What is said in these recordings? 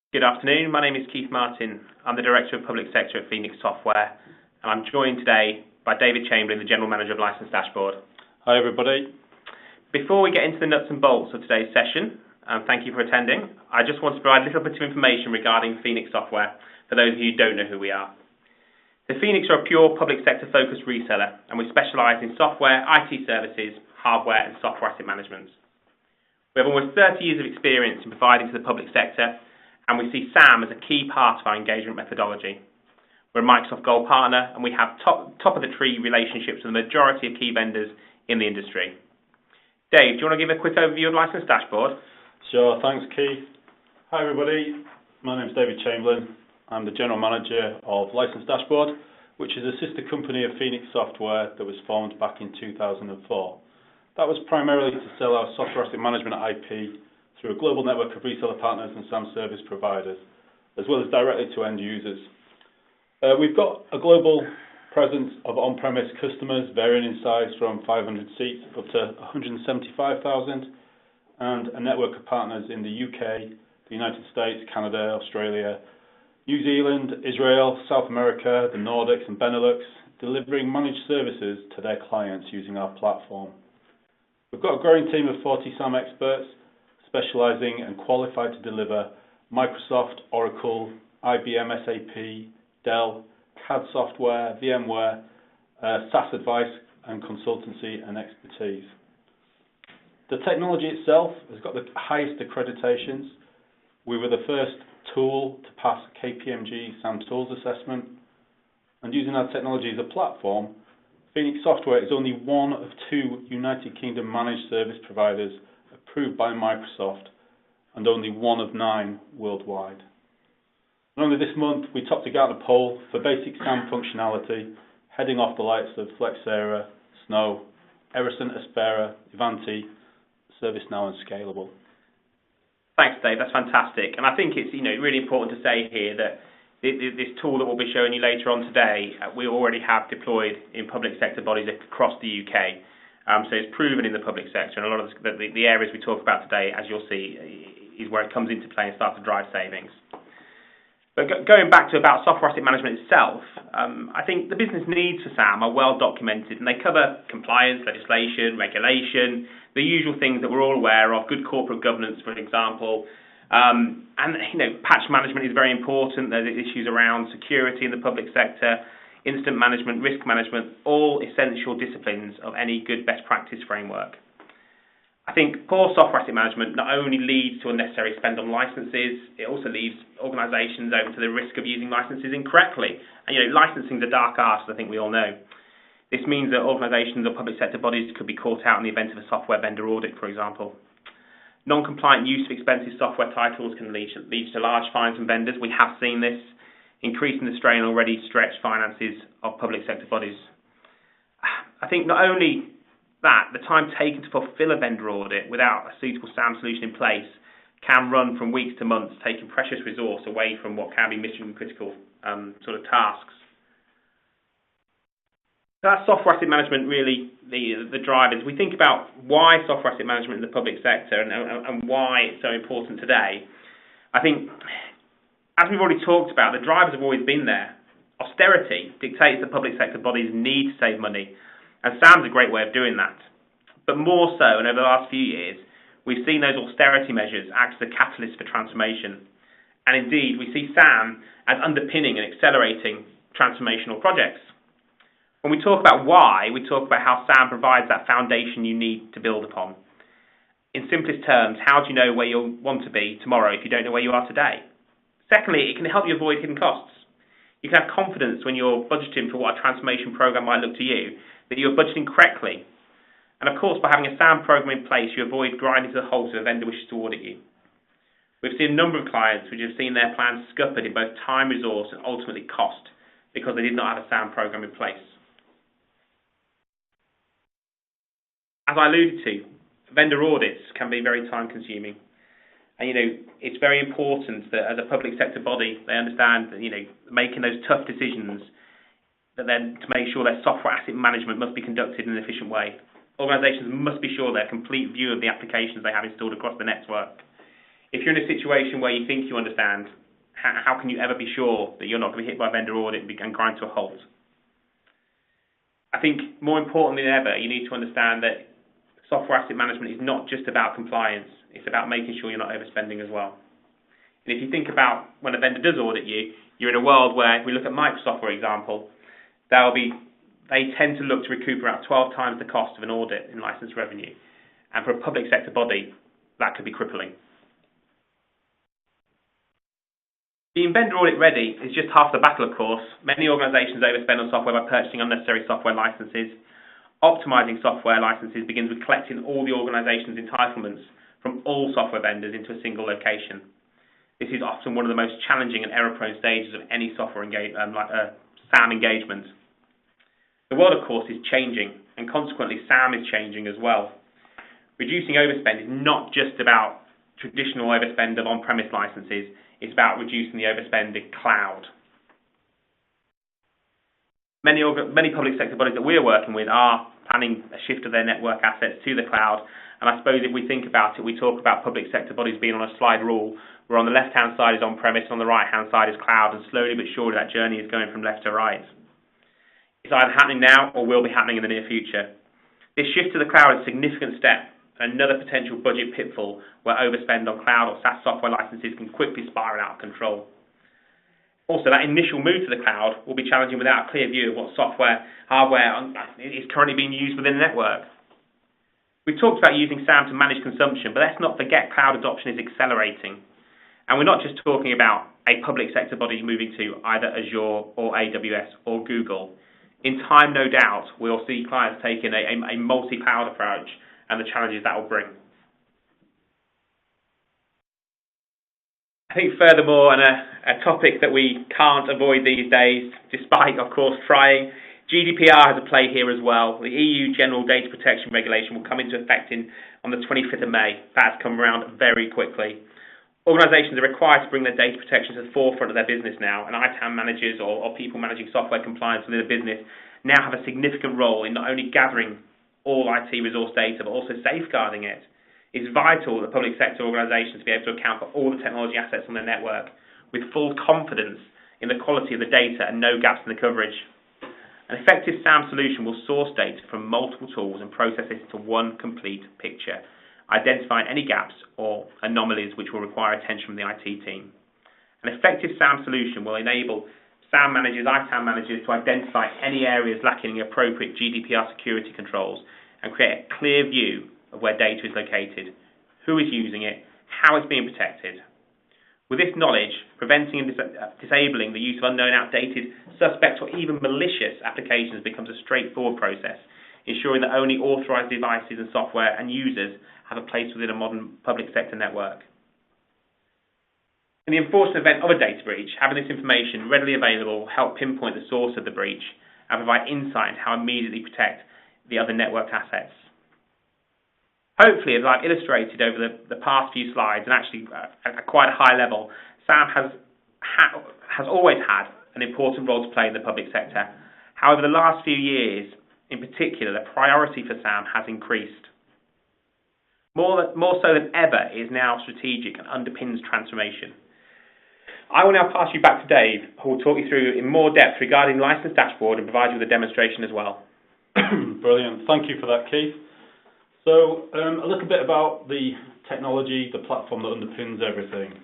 Good afternoon. My name is Keith Martin. I'm the Director of Public Sector at Phoenix Software, and I'm joined today by David Chamberlain, the General Manager of License Dashboard. Hi, everybody. Before we get into the nuts and bolts of today's session, thank you for attending. I just want to provide a little bit of information regarding Phoenix Software for those of you who don't know who we are. The Phoenix are a pure public sector focused reseller, and we specialise in software, IT services, hardware and software asset management. We have almost 30 years of experience in providing to the public sector, and we see SAM as a key part of our engagement methodology. We're a Microsoft Gold partner, and we have top of the tree relationships with the majority of key vendors in the industry. Dave, do you want to give a quick overview of License Dashboard? Sure, thanks Keith. Hi everybody, my name is David Chamberlain. I'm the General Manager of License Dashboard, which is a sister company of Phoenix Software that was formed back in 2004. That was primarily to sell our software asset management IP through a global network of reseller partners and SAM service providers, as well as directly to end users. We've got a global presence of on-premise customers varying in size from 500 seats up to 175,000, and a network of partners in the UK, the United States, Canada, Australia, New Zealand, Israel, South America, the Nordics and Benelux, delivering managed services to their clients using our platform. We've got a growing team of 40 SAM experts specializing and qualified to deliver Microsoft, Oracle, IBM, SAP, Dell, CAD software, VMware, SaaS advice and consultancy and expertise. The technology itself has got the highest accreditations. We were the first tool to pass KPMG SAM Tools assessment, and using our technology as a platform, Phoenix Software is only one of two United Kingdom managed service providers approved by Microsoft, and only one of 9 worldwide. And only this month we topped the Gartner poll for basic SAM functionality, heading off the likes of Flexera, Snow, Ericsson, Aspera, Ivanti, ServiceNow and Scalable. Thanks, Dave. That's fantastic. And I think it's really important to say here that this tool that we'll be showing you later on today, we already have deployed in public sector bodies across the UK. So it's proven in the public sector, and a lot of the areas we talk about today, as you'll see, is where it comes into play and starts to drive savings. But going back to about software asset management itself, I think the business needs for SAM are well documented, and they cover compliance, legislation, regulation, the usual things that we're all aware of, good corporate governance, for example. And patch management is very important. There's issues around security in the public sector, incident management, risk management, all essential disciplines of any good best practice framework. I think poor software asset management not only leads to unnecessary spend on licenses, it also leaves organisations open to the risk of using licenses incorrectly. And licensing is a dark art, as I think we all know. This means that organisations or public sector bodies could be caught out in the event of a software vendor audit, for example. Non-compliant use of expensive software titles can lead to large fines from vendors. We have seen this, increasing the strain on already stretched finances of public sector bodies. I think not only that, the time taken to fulfil a vendor audit without a suitable SAM solution in place can run from weeks to months, taking precious resource away from what can be mission critical sort of tasks. That's software asset management really the drivers. We think about why software asset management in the public sector and why it's so important today. I think, as we've already talked about, the drivers have always been there. Austerity dictates that public sector bodies need to save money, and SAM's a great way of doing that. But more so, and over the last few years, we've seen those austerity measures act as a catalyst for transformation. And indeed, we see SAM as underpinning and accelerating transformational projects. When we talk about why, we talk about how SAM provides that foundation you need to build upon. In simplest terms, how do you know where you'll want to be tomorrow if you don't know where you are today? Secondly, it can help you avoid hidden costs. You can have confidence when you're budgeting for what a transformation program might look to you, that you're budgeting correctly. And of course, by having a SAM program in place, you avoid grinding to the halt if a vendor wishes to audit you. We've seen a number of clients which have seen their plans scuppered in both time, resource, and ultimately cost because they did not have a SAM program in place. As I alluded to, vendor audits can be very time consuming. And, it's very important that as a public sector body, they understand that, making those tough decisions, that then to make sure their software asset management must be conducted in an efficient way. Organisations must be sure their complete view of the applications they have installed across the network. If you're in a situation where you think you understand, how can you ever be sure that you're not going to be hit by a vendor audit and grind to a halt? I think more importantly than ever, you need to understand that software asset management is not just about compliance, it's about making sure you're not overspending as well. And if you think about when a vendor does audit you, you're in a world where, if we look at Microsoft, for example, they tend to look to recoup about 12 times the cost of an audit in license revenue. And for a public sector body, that could be crippling. Being vendor audit ready is just half the battle, of course. Many organisations overspend on software by purchasing unnecessary software licenses. Optimising software licenses begins with collecting all the organisation's entitlements from all software vendors into a single location. This is often one of the most challenging and error-prone stages of any software SAM engagement. The world, of course, is changing, and consequently SAM is changing as well. Reducing overspend is not just about traditional overspend of on-premise licenses, it's about reducing the overspend in cloud. Many public sector bodies that we're working with are planning a shift of their network assets to the cloud, and I suppose if we think about it, we talk about public sector bodies being on a slide rule, where on the left-hand side is on-premise, on the right-hand side is cloud, and slowly but surely that journey is going from left to right. It's either happening now or will be happening in the near future. This shift to the cloud is a significant step, another potential budget pitfall where overspend on cloud or SaaS software licenses can quickly spiral out of control. Also, that initial move to the cloud will be challenging without a clear view of what hardware is currently being used within the network. We've talked about using SAM to manage consumption, but let's not forget cloud adoption is accelerating. And we're not just talking about a public sector body moving to either Azure or AWS or Google. In time, no doubt, we'll see clients taking a multi-cloud approach and the challenges that will bring. I think furthermore, and a topic that we can't avoid these days, despite, of course, trying, GDPR has a play here as well. The EU General Data Protection Regulation will come into effect on the 25th of May. That's come around very quickly. Organisations are required to bring their data protection to the forefront of their business now, and ITAM managers or people managing software compliance within a business now have a significant role in not only gathering all IT resource data, but also safeguarding it. It's vital that public sector organisations be able to account for all the technology assets on their network with full confidence in the quality of the data and no gaps in the coverage. An effective SAM solution will source data from multiple tools and process it into one complete picture, identifying any gaps or anomalies which will require attention from the IT team. An effective SAM solution will enable SAM managers, ITAM managers to identify any areas lacking appropriate GDPR security controls and create a clear view of where data is located, who is using it, how it's being protected. With this knowledge, preventing and disabling the use of unknown, outdated, suspect or even malicious applications becomes a straightforward process, ensuring that only authorised devices and software and users have a place within a modern public sector network. In the unfortunate event of a data breach, having this information readily available will help pinpoint the source of the breach and provide insight into how to immediately protect the other network assets. Hopefully, as I've illustrated over the past few slides, and actually at quite a high level, SAM has always had an important role to play in the public sector. However, the last few years, in particular, the priority for SAM has increased. More so than ever, it is now strategic and underpins transformation. I will now pass you back to Dave, who will talk you through in more depth regarding License Dashboard and provide you with a demonstration as well. Brilliant. Thank you for that, Keith. So, a little bit about the technology, the platform that underpins everything.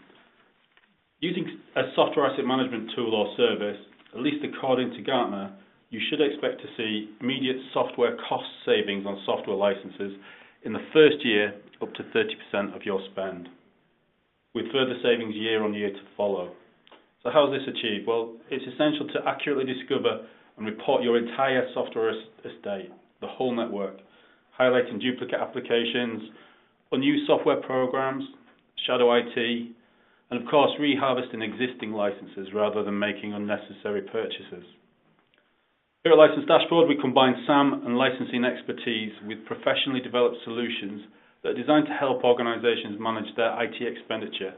Using a software asset management tool or service, at least according to Gartner, you should expect to see immediate software cost savings on software licenses in the first year up to 30% of your spend, with further savings year on year to follow. So how is this achieved? Well, it's essential to accurately discover and report your entire software estate, the whole network, highlighting duplicate applications, unused software programs, shadow IT, and of course reharvesting existing licenses rather than making unnecessary purchases. Here at License Dashboard, we combine SAM and licensing expertise with professionally developed solutions that are designed to help organizations manage their IT expenditure,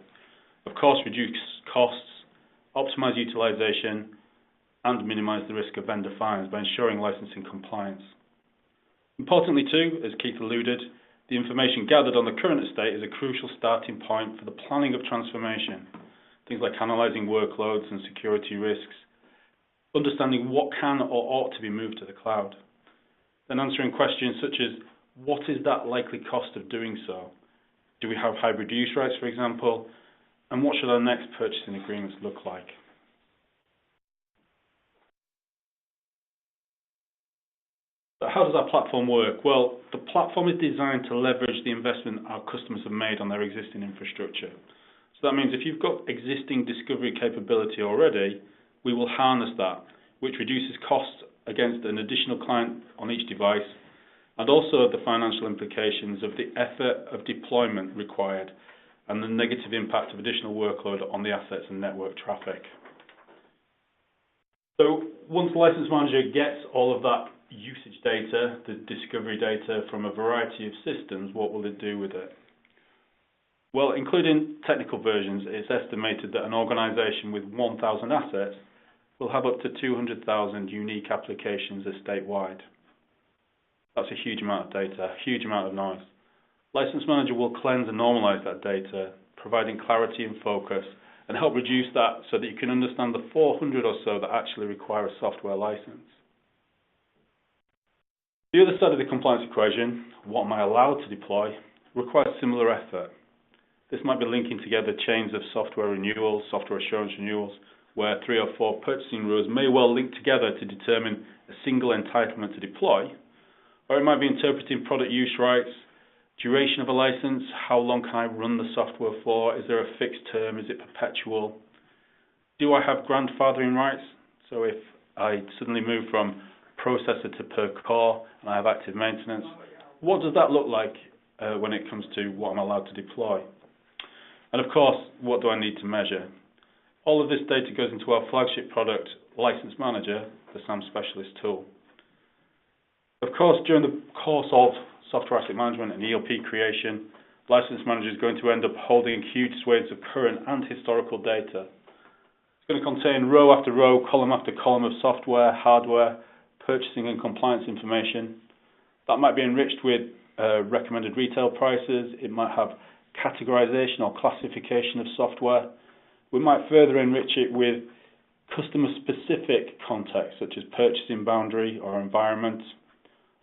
of course reduce costs, optimize utilization, and minimize the risk of vendor fines by ensuring licensing compliance. Importantly too, as Keith alluded, The information gathered on the current estate is a crucial starting point for the planning of transformation. Things like analysing workloads and security risks, understanding what can or ought to be moved to the cloud, then answering questions such as, what is that likely cost of doing so? Do we have hybrid use rights, for example? And what should our next purchasing agreements look like? So how does our platform work? Well, the platform is designed to leverage the investment our customers have made on their existing infrastructure. So that means if you've got existing discovery capability already, we will harness that, which reduces costs against an additional client on each device, and also the financial implications of the effort of deployment required and the negative impact of additional workload on the assets and network traffic. So once License Manager gets all of that usage data, the discovery data from a variety of systems, what will it do with it? Well, including technical versions, it's estimated that an organisation with 1,000 assets will have up to 200,000 unique applications estate-wide. That's a huge amount of data, a huge amount of noise. License Manager will cleanse and normalise that data, providing clarity and focus, and help reduce that so that you can understand the 400 or so that actually require a software license. The other side of the compliance equation, what am I allowed to deploy, requires similar effort. This might be linking together chains of software renewals, software assurance renewals, where 3 or 4 purchasing rules may well link together to determine a single entitlement to deploy, or it might be interpreting product use rights, duration of a license, how long can I run the software for, is there a fixed term, is it perpetual, do I have grandfathering rights, so if I suddenly move from processor to per core and I have active maintenance, what does that look like when it comes to what I'm allowed to deploy? And of course, what do I need to measure? All of this data goes into our flagship product, License Manager, the SAM Specialist tool. Of course, during the course of software asset management and ELP creation, License Manager is going to end up holding huge swathes of current and historical data. It's going to contain row after row, column after column of software, hardware, purchasing and compliance information. That might be enriched with recommended retail prices. It might have categorization or classification of software. We might further enrich it with customer-specific context, such as purchasing boundary or environment.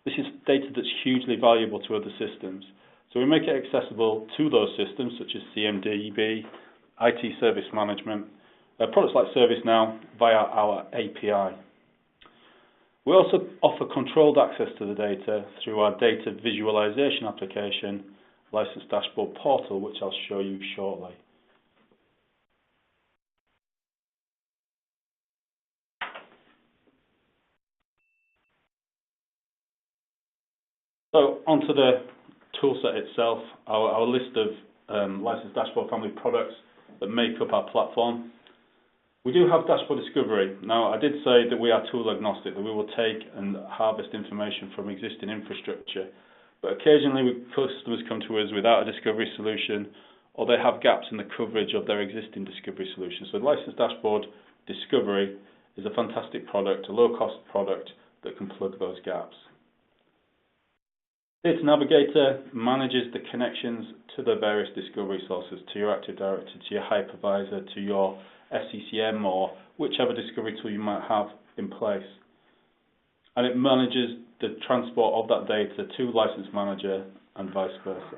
This is data that's hugely valuable to other systems. So we make it accessible to those systems, such as CMDB, IT service management, products like ServiceNow via our API. We also offer controlled access to the data through our data visualization application, License Dashboard Portal, which I'll show you shortly. So onto the toolset itself, our list of License Dashboard family products that make up our platform. We do have dashboard discovery. Now, I did say that we are tool agnostic, that we will take and harvest information from existing infrastructure. But occasionally, customers come to us without a discovery solution, or they have gaps in the coverage of their existing discovery solution. So License Dashboard Discovery is a fantastic product, a low-cost product that can plug those gaps. Data Navigator manages the connections to the various discovery sources, to your Active Directory, to your hypervisor, to your SCCM, or whichever discovery tool you might have in place. And it manages the transport of that data to License Manager and vice versa.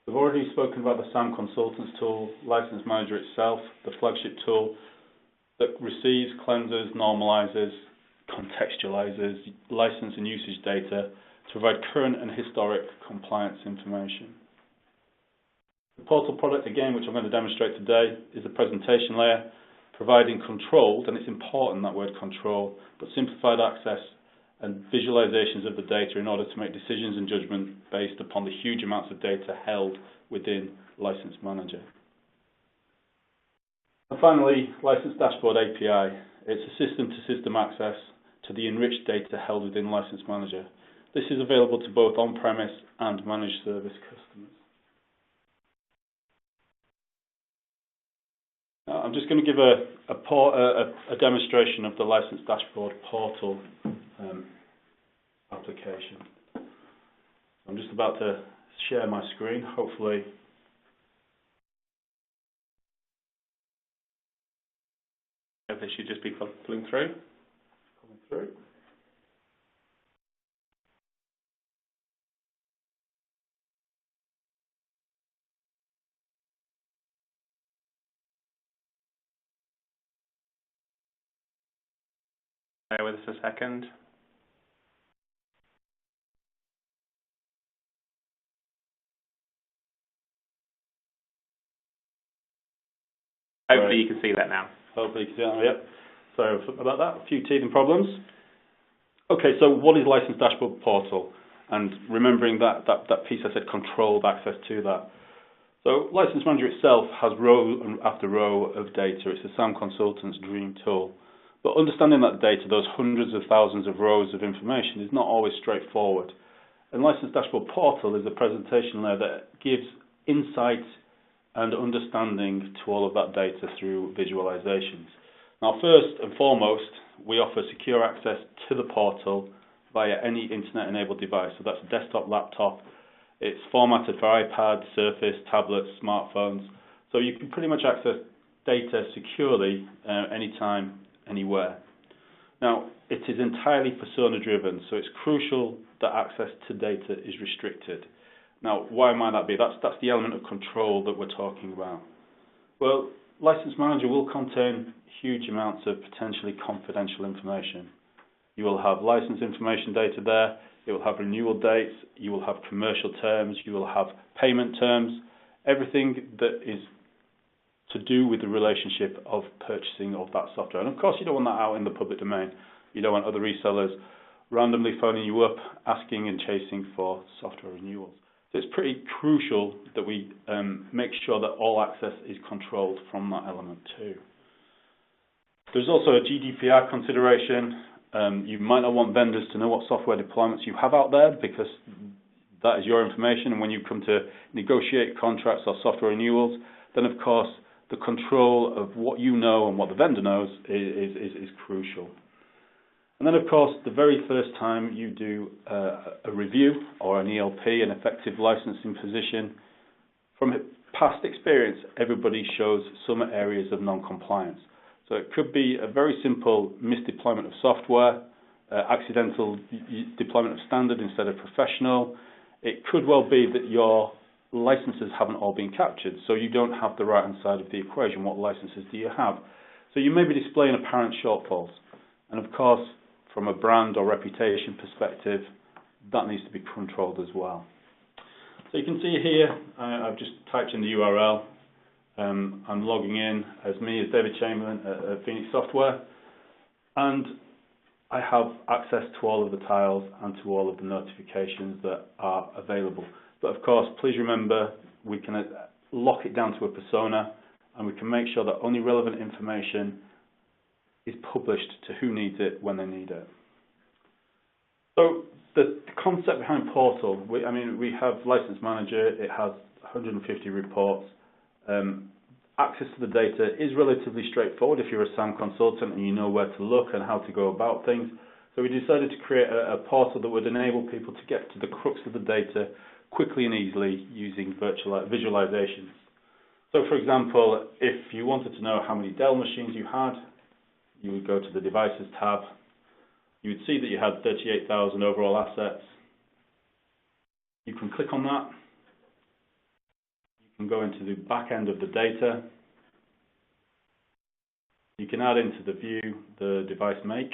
We've already spoken about the SAM Consultants tool, License Manager itself, the flagship tool that receives, cleanses, normalizes, contextualizes license and usage data to provide current and historic compliance information. The portal product, again, which I'm going to demonstrate today, is a presentation layer providing controlled, and it's important, that word control, but simplified access and visualizations of the data in order to make decisions and judgment based upon the huge amounts of data held within License Manager. And finally, License Dashboard API. It's a system-to-system access to the enriched data held within License Manager. This is available to both on-premise and managed service customers. I'm just going to give a demonstration of the License Dashboard Portal application. I'm just about to share my screen, hopefully. They should just be pulling through. Coming through. Bear with us a second. Hopefully you can see that now. Hopefully you can see that now, yep. Sorry about that, a few teething problems. Okay, so what is License Dashboard Portal? And remembering that piece I said, controlled access to that. So License Manager itself has row after row of data. It's a SAM consultant's dream tool. But understanding that data, those hundreds of thousands of rows of information, is not always straightforward. And License Dashboard Portal is a presentation layer that gives insight and understanding to all of that data through visualizations. Now, first and foremost, we offer secure access to the portal via any internet-enabled device. So that's desktop, laptop. It's formatted for iPad, Surface, tablets, smartphones. So you can pretty much access data securely anytime, anywhere. Now, it is entirely persona-driven, so it's crucial that access to data is restricted. Now, why might that be? That's the element of control that we're talking about. Well, License Manager will contain huge amounts of potentially confidential information. You will have license information data there, it will have renewal dates, you will have commercial terms, you will have payment terms, everything that is to do with the relationship of purchasing of that software. And of course, you don't want that out in the public domain. You don't want other resellers randomly phoning you up, asking and chasing for software renewals. So it's pretty crucial that we make sure that all access is controlled from that element too. There's also a GDPR consideration. You might not want vendors to know what software deployments you have out there because that is your information, and when you come to negotiate contracts or software renewals, then of course the control of what you know and what the vendor knows is crucial. And then of course the very first time you do a review or an ELP, an effective licensing position, from past experience everybody shows some areas of non-compliance. So it could be a very simple misdeployment of software, accidental deployment of standard instead of professional. It could well be that your licenses haven't all been captured, so you don't have the right-hand side of the equation. What licenses do you have? So you may be displaying apparent shortfalls. And of course, from a brand or reputation perspective, that needs to be controlled as well. So you can see here, I've just typed in the URL. I'm logging in as me, as David Chamberlain at Phoenix Software, and I have access to all of the tiles and to all of the notifications that are available. But of course, please remember, we can lock it down to a persona, and we can make sure that only relevant information is published to who needs it when they need it. So the concept behind Portal, we have License Manager, it has 150 reports. Access to the data is relatively straightforward if you're a SAM consultant and you know where to look and how to go about things. So we decided to create a portal that would enable people to get to the crux of the data quickly and easily using visualizations. So for example, if you wanted to know how many Dell machines you had, you would go to the Devices tab. You would see that you had 38,000 overall assets. You can click on that. You can go into the back end of the data. You can add into the view the device make.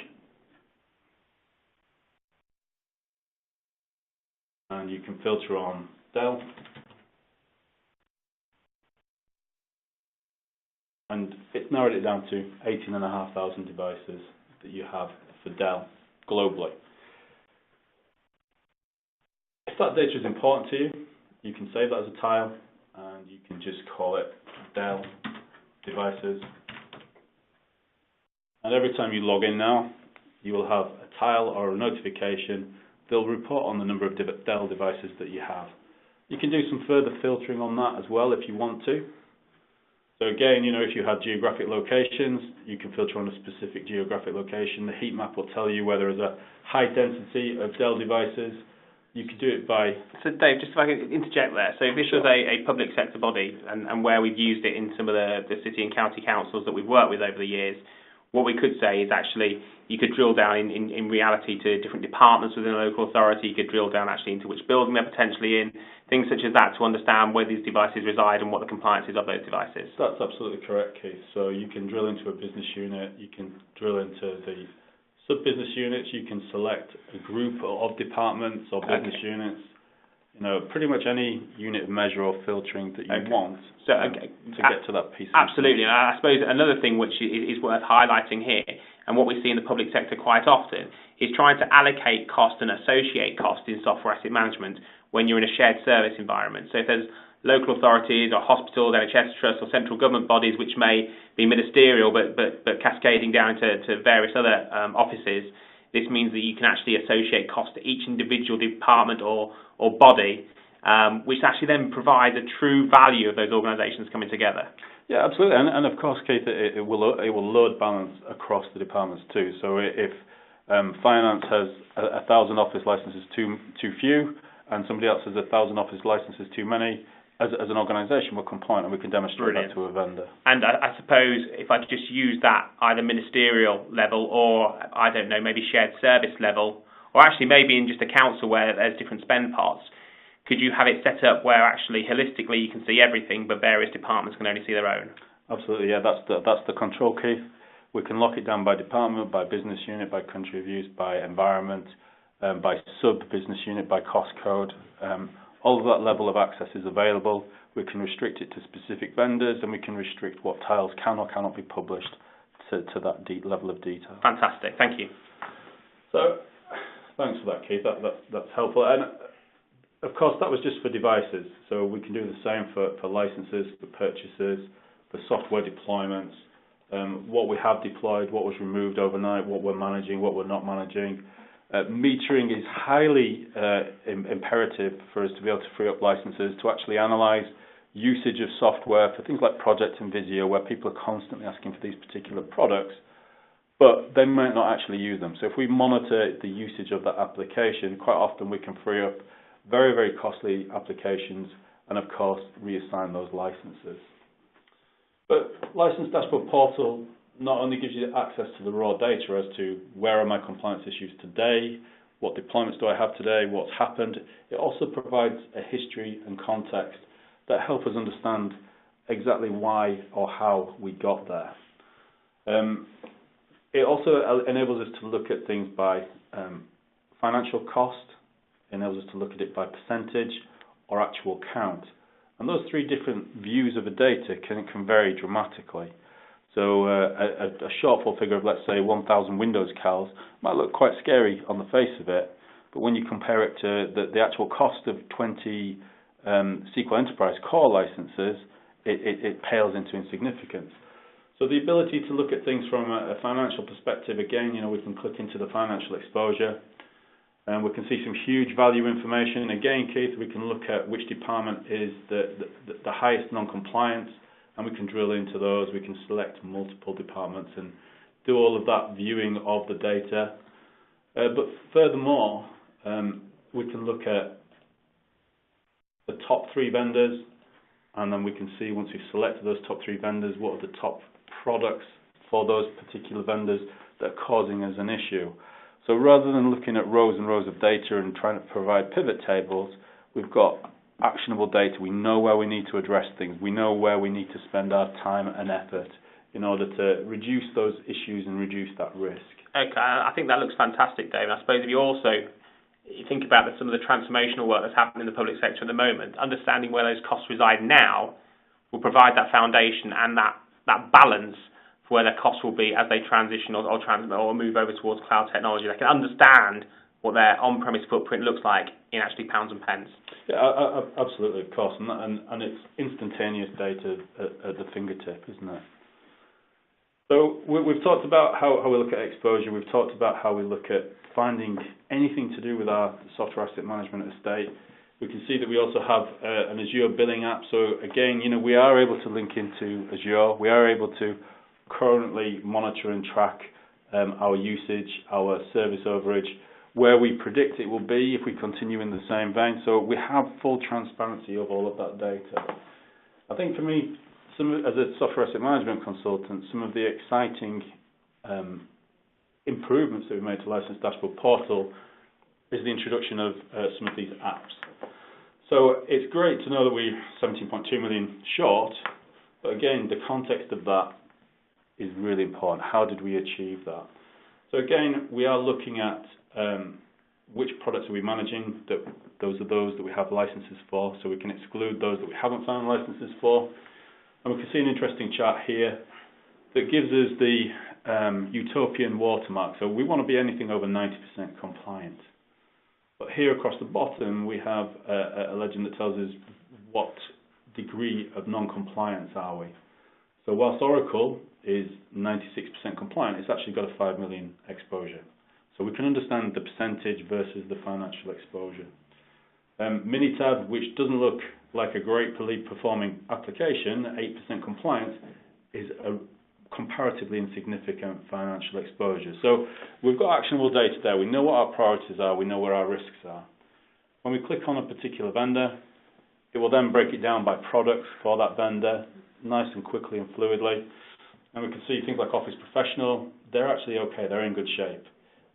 And you can filter on Dell. And it's narrowed it down to 18,500 devices that you have for Dell globally. If that data is important to you, you can save that as a tile, and you can just call it Dell devices. And every time you log in now, you will have a tile or a notification. They'll report on the number of Dell devices that you have. You can do some further filtering on that as well if you want to. So again, if you have geographic locations, you can filter on a specific geographic location. The heat map will tell you whether there's a high density of Dell devices. You could do it by... So Dave, just if I could interject there. So if this was a public sector body and where we've used it in some of the city and county councils that we've worked with over the years, what we could say is actually you could drill down in reality to different departments within a local authority. You could drill down actually into which building they're potentially in, things such as that, to understand where these devices reside and what the compliance is of those devices. That's absolutely correct, Keith. So you can drill into a business unit, you can drill into the sub-business units, you can select a group of departments or business units, pretty much any unit of measure or filtering that you want to get to that piece. Absolutely. And I suppose another thing which is worth highlighting here, and what we see in the public sector quite often, is trying to allocate cost and associate cost in software asset management when you're in a shared service environment. So if there's local authorities or hospitals, NHS trusts or central government bodies which may be ministerial but cascading down to various other offices, this means that you can actually associate cost to each individual department or body, which actually then provides a true value of those organisations coming together. Yeah, absolutely, and of course, Keith, it will load balance across the departments too. So if finance has 1,000 office licenses too few, and somebody else has 1,000 office licenses too many, as an organisation, we're compliant and we can demonstrate that to a vendor. And I suppose if I just use that either ministerial level or, I don't know, maybe shared service level, or actually maybe in just a council where there's different spend parts, could you have it set up where actually holistically you can see everything but various departments can only see their own? Absolutely, yeah, that's the control, Keith. We can lock it down by department, by business unit, by country of use, by environment, by sub-business unit, by cost code. All of that level of access is available. We can restrict it to specific vendors, and we can restrict what tiles can or cannot be published to that level of detail. Fantastic, thank you. So, thanks for that, Keith. That's helpful. And of course, that was just for devices. So we can do the same for licenses, for purchases, for software deployments, what we have deployed, what was removed overnight, what we're managing, what we're not managing. Metering is highly imperative for us to be able to free up licenses to actually analyse usage of software for things like Project and Visio, where people are constantly asking for these particular products, but they might not actually use them. So if we monitor the usage of that application, quite often we can free up very, very costly applications and, of course, reassign those licenses. But License Dashboard Portal not only gives you access to the raw data as to where are my compliance issues today, what deployments do I have today, what's happened, it also provides a history and context that help us understand exactly why or how we got there. It also enables us to look at things by financial cost, enables us to look at it by percentage or actual count. And those three different views of the data can vary dramatically. So a shortfall figure of, let's say, 1,000 Windows CALs might look quite scary on the face of it, but when you compare it to the actual cost of 20 SQL Enterprise Core licenses, it pales into insignificance. So the ability to look at things from a financial perspective, again, we can click into the financial exposure, and we can see some huge value information. Again, Keith, we can look at which department is the highest non-compliance, and we can drill into those. We can select multiple departments and do all of that viewing of the data. But furthermore, we can look at the top 3 vendors, and then we can see, once we've selected those top 3 vendors, what are the top products for those particular vendors that are causing us an issue. So rather than looking at rows and rows of data and trying to provide pivot tables, we've got actionable data. We know where we need to address things. We know where we need to spend our time and effort in order to reduce those issues and reduce that risk. Okay, I think that looks fantastic, Dave. I suppose if you think about some of the transformational work that's happening in the public sector at the moment, understanding where those costs reside now will provide that foundation and that balance for where their costs will be as they transition or move over towards cloud technology. They can understand what their on-premise footprint looks like in actually pounds and pence. Yeah, absolutely, of course, and it's instantaneous data at the fingertip, isn't it? So we've talked about how we look at exposure. We've talked about how we look at finding anything to do with our software asset management estate. We can see that we also have an Azure billing app. So again, we are able to link into Azure. We are able to currently monitor and track our usage, our service overage. where we predict it will be if we continue in the same vein. So we have full transparency of all of that data. I think for me, as a software asset management consultant, some of the exciting improvements that we've made to License Dashboard Portal is the introduction of some of these apps. So it's great to know that we're 17.2 million short, but again, the context of that is really important. How did we achieve that? So again, we are looking at which products are we managing. Those are those that we have licenses for, so we can exclude those that we haven't found licenses for. And we can see an interesting chart here that gives us the utopian watermark. So we want to be anything over 90% compliant. But here across the bottom, we have a legend that tells us what degree of non-compliance are we. So whilst Oracle is 96% compliant, it's actually got a 5 million exposure. So we can understand the percentage versus the financial exposure. Minitab, which doesn't look like a greatly performing application, 8% compliance, is a comparatively insignificant financial exposure. So we've got actionable data there. We know what our priorities are. We know where our risks are. When we click on a particular vendor, it will then break it down by products for that vendor, nice and quickly and fluidly. And we can see things like Office Professional, they're actually okay, they're in good shape.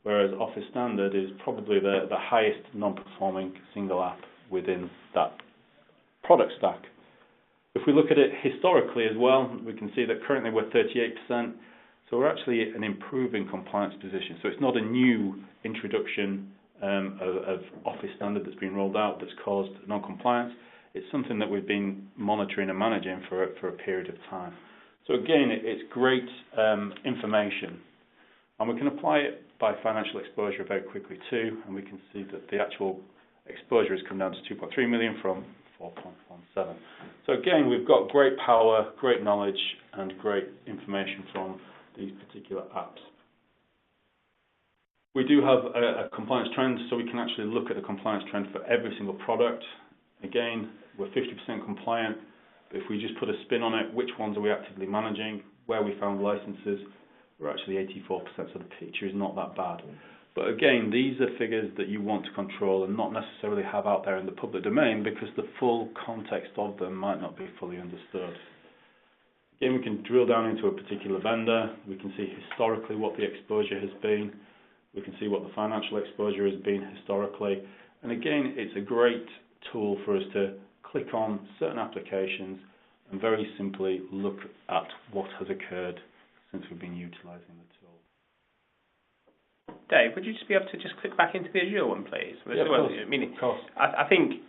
Whereas Office Standard is probably the highest non-performing single app within that product stack. If we look at it historically as well, we can see that currently we're 38%, so we're actually an improving compliance position. So it's not a new introduction of Office Standard that's been rolled out that's caused non-compliance. It's something that we've been monitoring and managing for a period of time. So again, it's great information. And we can apply it by financial exposure very quickly too, and we can see that the actual exposure has come down to 2.3 million from 4.17. So again, we've got great power, great knowledge, and great information from these particular apps. We do have a compliance trend, so we can actually look at the compliance trend for every single product. Again, we're 50% compliant, but if we just put a spin on it, which ones are we actively managing, where we found licenses, we're actually 84%, so the picture is not that bad. But again, these are figures that you want to control and not necessarily have out there in the public domain because the full context of them might not be fully understood. Again, we can drill down into a particular vendor. We can see historically what the exposure has been. We can see what the financial exposure has been historically. And again, it's a great tool for us to click on certain applications and very simply look at what has occurred since we've been utilising the tool. Dave, would you just be able to just click back into the Azure one, please? Yeah, of course. Of course. I think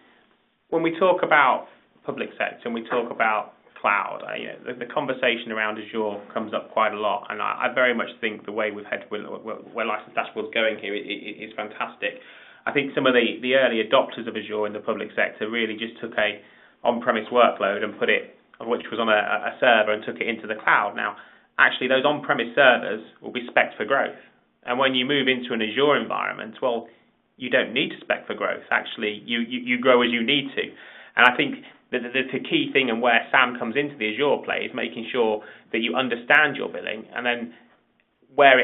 when we talk about public sector and we talk about cloud, the conversation around Azure comes up quite a lot, and I very much think the way we've had where License Dashboard's going here is fantastic. I think some of the early adopters of Azure in the public sector really just took a on-premise workload and put it, which was on a server, and took it into the cloud. Now, actually, those on-premise servers will be spec'd for growth. And when you move into an Azure environment, well, you don't need to spec for growth. Actually, you grow as you need to. And I think the key thing and where SAM comes into the Azure play is making sure that you understand your billing, and then where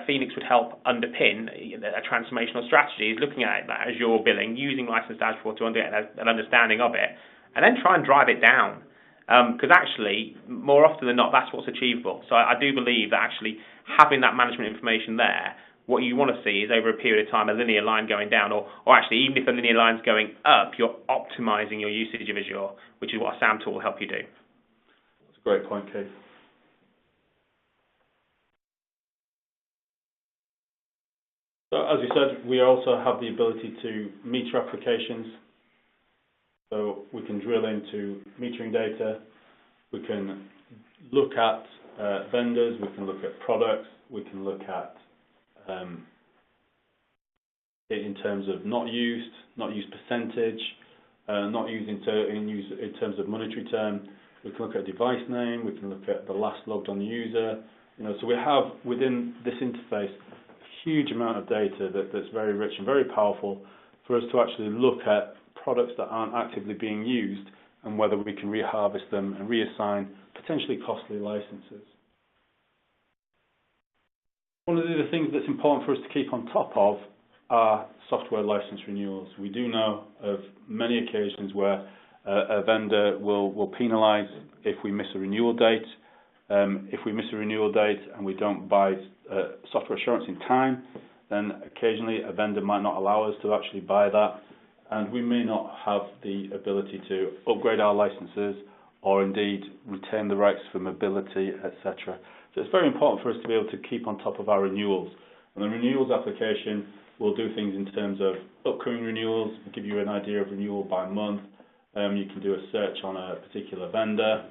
Phoenix would help underpin a transformational strategy is looking at that Azure billing, using License Dashboard to get an understanding of it, and then try and drive it down. Because actually, more often than not, that's what's achievable. So I do believe that actually having that management information there, what you want to see is over a period of time a linear line going down, or actually even if the linear line's going up, you're optimizing your usage of Azure, which is what a SAM tool will help you do. That's a great point, Keith. So as you said, we also have the ability to meter applications. So we can drill into metering data, we can look at vendors, we can look at products, we can look at it in terms of not used percentage, not used in terms of monetary term. We can look at device name, we can look at the last logged on user. So we have within this interface a huge amount of data that's very rich and very powerful for us to actually look at products that aren't actively being used and whether we can reharvest them and reassign potentially costly licenses. One of the other things that's important for us to keep on top of are software license renewals. We do know of many occasions where a vendor will penalise if we miss a renewal date. If we miss a renewal date and we don't buy software assurance in time, then occasionally a vendor might not allow us to actually buy that, and we may not have the ability to upgrade our licenses or indeed retain the rights for mobility, etc. So it's very important for us to be able to keep on top of our renewals. And the renewals application will do things in terms of upcoming renewals, give you an idea of renewal by month. You can do a search on a particular vendor,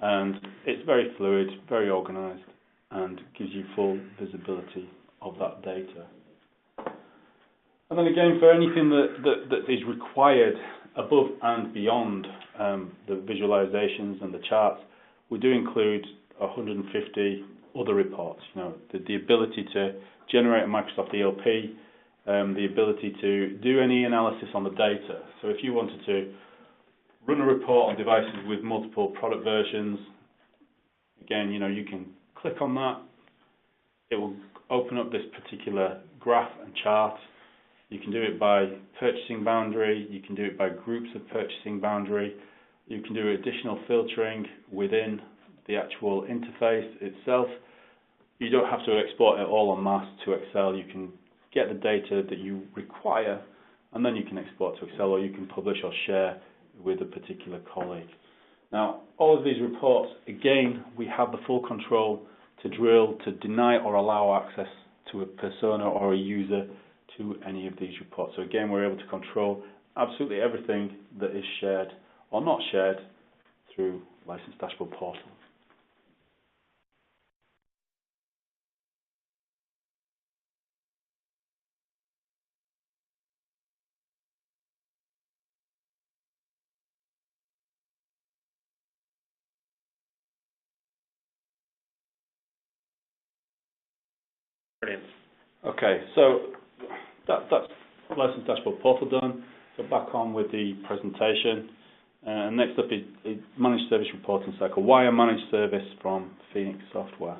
and it's very fluid, very organised, and gives you full visibility of that data. And then again, for anything that is required above and beyond the visualizations and the charts, we do include 150 other reports. You know, the ability to generate a Microsoft ELP, the ability to do any analysis on the data. So if you wanted to run a report on devices with multiple product versions, again, you know, you can click on that. It will open up this particular graph and chart. You can do it by purchasing boundary. You can do it by groups of purchasing boundary. You can do additional filtering within the actual interface itself. You don't have to export it all en masse to Excel. You can get the data that you require, and then you can export to Excel, or you can publish or share with a particular colleague. Now, all of these reports, again, we have the full control to drill, to deny or allow access to a persona or a user to any of these reports. So again, we're able to control absolutely everything that is shared or not shared through License Dashboard Portal. Brilliant. Okay, so that's License Dashboard Portal done. So back on with the presentation. Next up is Managed Service Reporting Cycle. Why a managed service from Phoenix Software?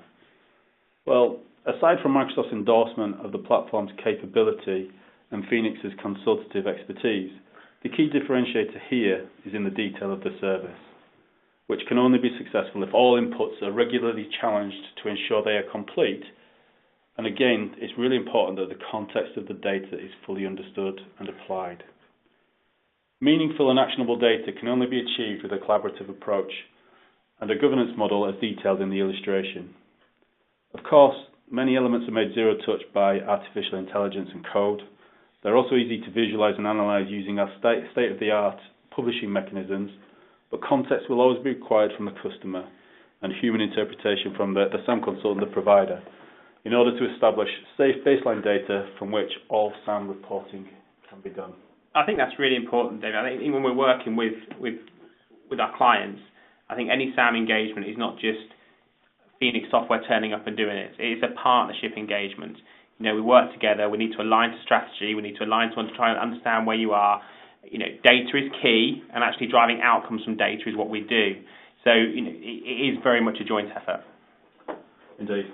Well, aside from Microsoft's endorsement of the platform's capability and Phoenix's consultative expertise, the key differentiator here is in the detail of the service, which can only be successful if all inputs are regularly challenged to ensure they are complete. And again, it's really important that the context of the data is fully understood and applied. Meaningful and actionable data can only be achieved with a collaborative approach and a governance model as detailed in the illustration. Of course, many elements are made zero touch by artificial intelligence and code. They're also easy to visualize and analyze using our state-of-the-art publishing mechanisms, but context will always be required from the customer and human interpretation from the SAM consultant, the provider, in order to establish safe baseline data from which all SAM reporting can be done. I think that's really important, David. I think when we're working with our clients, I think any SAM engagement is not just Phoenix Software turning up and doing it. It's a partnership engagement. You know, we work together. We need to align to strategy. We need to align to try and understand where you are. You know, data is key, and actually driving outcomes from data is what we do. So, you know, it is very much a joint effort. Indeed.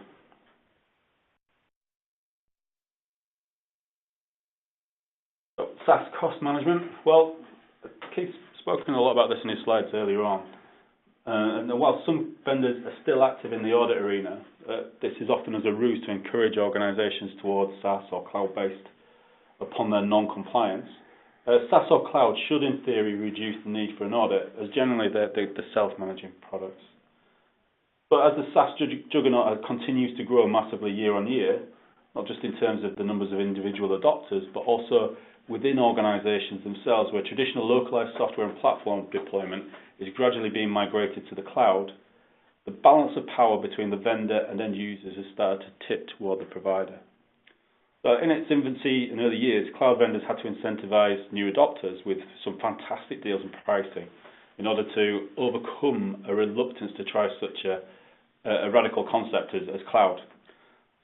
SaaS cost management. Well, Keith's spoken a lot about this in his slides earlier on. And while some vendors are still active in the audit arena, this is often as a ruse to encourage organizations towards SaaS or cloud-based upon their non-compliance. SaaS or cloud should, in theory, reduce the need for an audit, as generally they're self-managing products. But as the SaaS juggernaut continues to grow massively year on year, not just in terms of the numbers of individual adopters, but also within organizations themselves, where traditional localized software and platform deployment is gradually being migrated to the cloud, the balance of power between the vendor and end users has started to tip toward the provider. So in its infancy in early years, cloud vendors had to incentivize new adopters with some fantastic deals and pricing in order to overcome a reluctance to try such a radical concept as cloud.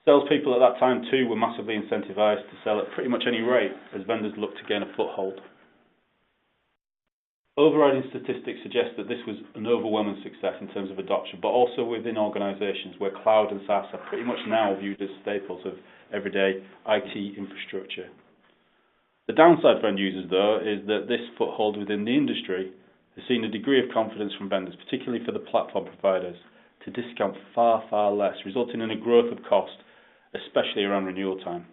Salespeople at that time too were massively incentivized to sell at pretty much any rate as vendors looked to gain a foothold. Overriding statistics suggest that this was an overwhelming success in terms of adoption, but also within organizations where cloud and SaaS are pretty much now viewed as staples of everyday IT infrastructure. The downside for end users, though, is that this foothold within the industry has seen a degree of confidence from vendors, particularly for the platform providers, to discount far, far less, resulting in a growth of cost, especially around renewal time.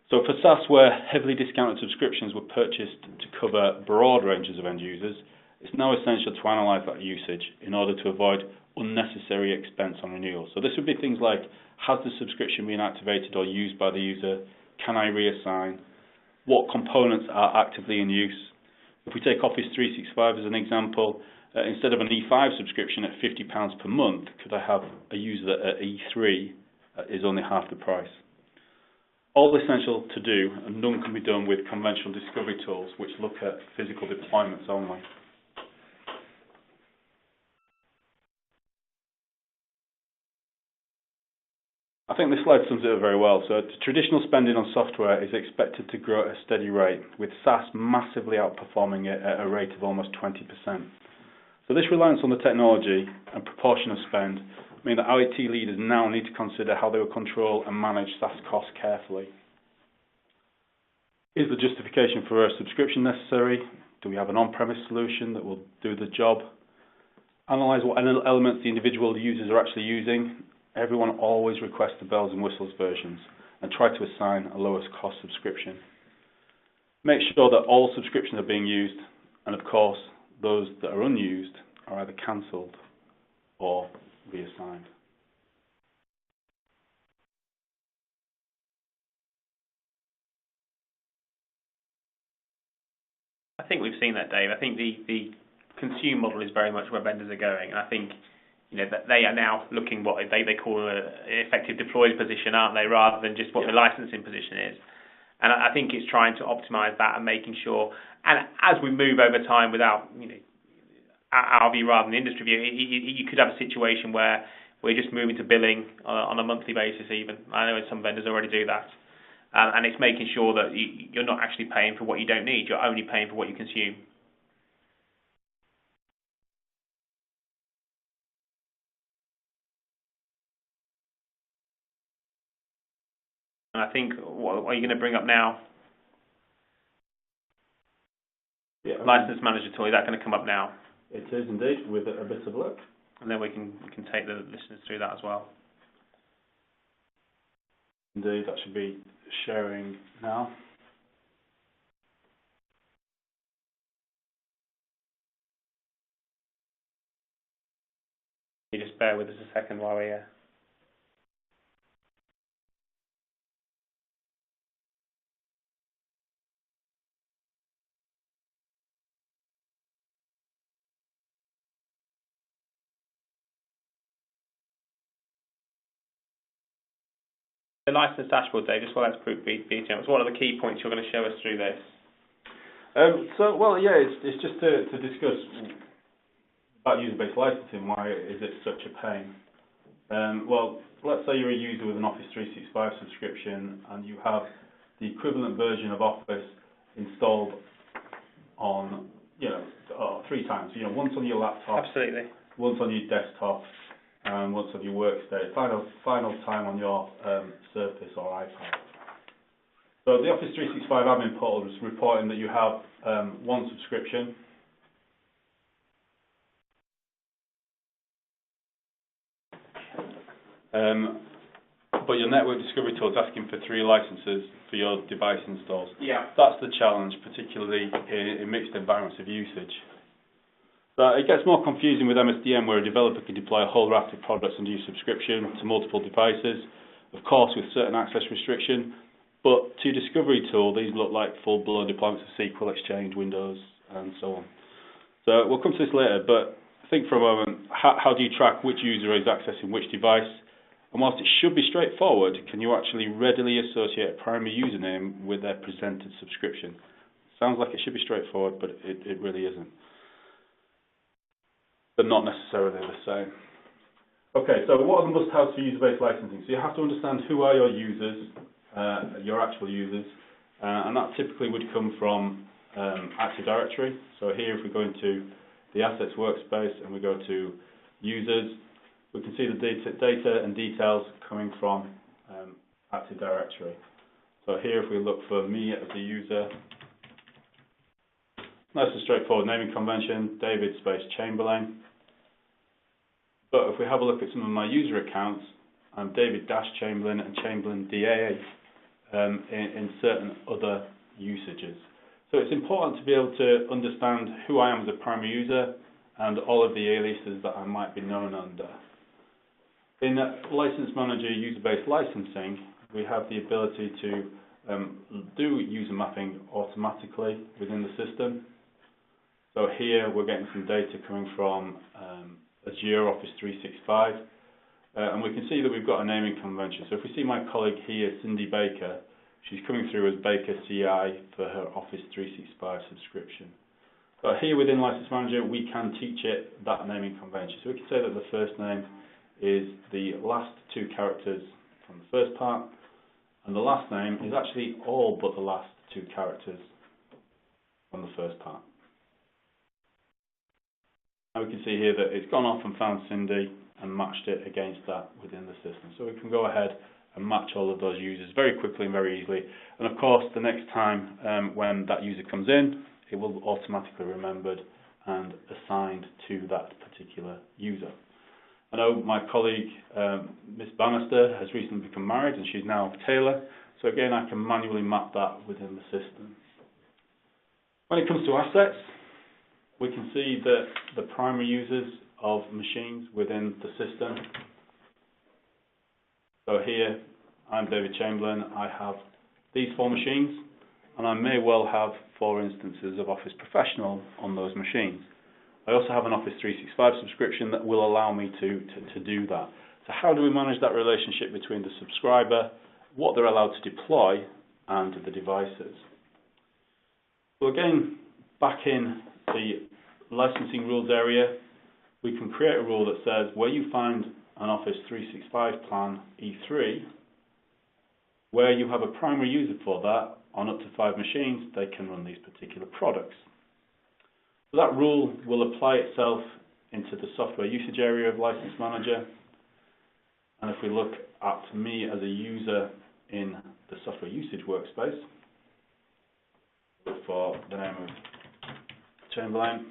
So for SaaS, where heavily discounted subscriptions were purchased to cover broad ranges of end users, it's now essential to analyse that usage in order to avoid unnecessary expense on renewal. So this would be things like, has the subscription been activated or used by the user? Can I reassign? What components are actively in use? If we take Office 365 as an example, instead of an E5 subscription at £50 per month, could I have a user that at E3 is only half the price? All essential to do, and none can be done with conventional discovery tools which look at physical deployments only. I think this slide sums it up very well. So traditional spending on software is expected to grow at a steady rate, with SaaS massively outperforming it at a rate of almost 20%. So this reliance on the technology and proportion of spend mean that IT leaders now need to consider how they will control and manage SaaS costs carefully. Is the justification for a subscription necessary? Do we have an on-premise solution that will do the job? Analyse what elements the individual users are actually using. Everyone always requests the bells and whistles versions and try to assign a lowest cost subscription. Make sure that all subscriptions are being used, and of course, those that are unused are either cancelled or reassigned. I think we've seen that, Dave. I think the consume model is very much where vendors are going, and I think that they are now looking what they call an effective deployed position, aren't they, rather than just what the licensing position is. And I think it's trying to optimise that and making sure, and as we move over time without, our view rather than the industry view, you could have a situation where we're just moving to billing on a monthly basis even. I know some vendors already do that. And it's making sure that you're not actually paying for what you don't need, you're only paying for what you consume. And I think, what are you going to bring up now? Yeah, License Manager tool, is that going to come up now? It is indeed, with a bit of luck. And then we can take the listeners through that as well. Indeed, that should be sharing now. You just bear with us a second while we The license dashboard, Dave, just while that's BTM, what are the key points you're going to show us through this? It's just to discuss about user-based licensing. Why is it such a pain? Let's say you're a user with an Office 365 subscription and you have the equivalent version of Office installed on, 3 times. Once on your laptop, Absolutely. Once on your desktop, and once on your workstation. Final time on your Surface or iPad. So the Office 365 admin portal is reporting that you have one subscription. But your network discovery tool is asking for 3 licenses for your device installs. Yeah. That's the challenge, particularly in mixed environments of usage. So it gets more confusing with MSDN, where a developer can deploy a whole raft of products and use subscription to multiple devices, of course with certain access restriction. But to discovery tool, these look like full-blown deployments of SQL, Exchange, Windows, and so on. So we'll come to this later, but think for a moment, how do you track which user is accessing which device? And whilst it should be straightforward, can you actually readily associate a primary username with their presented subscription? Sounds like it should be straightforward, but it really isn't. But not necessarily the same. Okay, so what are the must-haves for user-based licensing? So you have to understand who are your users, your actual users, and that typically would come from Active Directory. So here, if we go into the Assets workspace and we go to Users, we can see the data and details coming from Active Directory. So here, if we look for me as a user, nice and straightforward naming convention, David space Chamberlain. But if we have a look at some of my user accounts, I'm David-Chamberlain and Chamberlain DA in certain other usages. So it's important to be able to understand who I am as a primary user and all of the aliases that I might be known under. In License Manager user-based licensing, we have the ability to do user mapping automatically within the system. So here we're getting some data coming from Azure Office 365, and we can see that we've got a naming convention. So if we see my colleague here, Cindy Baker, she's coming through as Baker CI for her Office 365 subscription. But here within License Manager, we can teach it that naming convention. So we can say that the first name is the last two characters from the first part, and the last name is actually all but the last two characters from the first part. Now we can see here that it's gone off and found Cindy and matched it against that within the system. So we can go ahead and match all of those users very quickly and very easily. And of course, the next time when that user comes in, it will automatically remembered and assigned to that particular user. I know my colleague, Miss Bannister, has recently become married and she's now Taylor. So again, I can manually map that within the system. When it comes to assets, we can see that the primary users of machines within the system. So here, I'm David Chamberlain. I have these 4 machines, and I may well have 4 instances of Office Professional on those machines. I also have an Office 365 subscription that will allow me to do that. So how do we manage that relationship between the subscriber, what they're allowed to deploy, and the devices? So again, back in the licensing rules area, we can create a rule that says where you find an Office 365 plan E3, where you have a primary user for that on up to 5 machines, they can run these particular products. So that rule will apply itself into the software usage area of License Manager. And if we look at me as a user in the software usage workspace, look for the name of Chamberlain,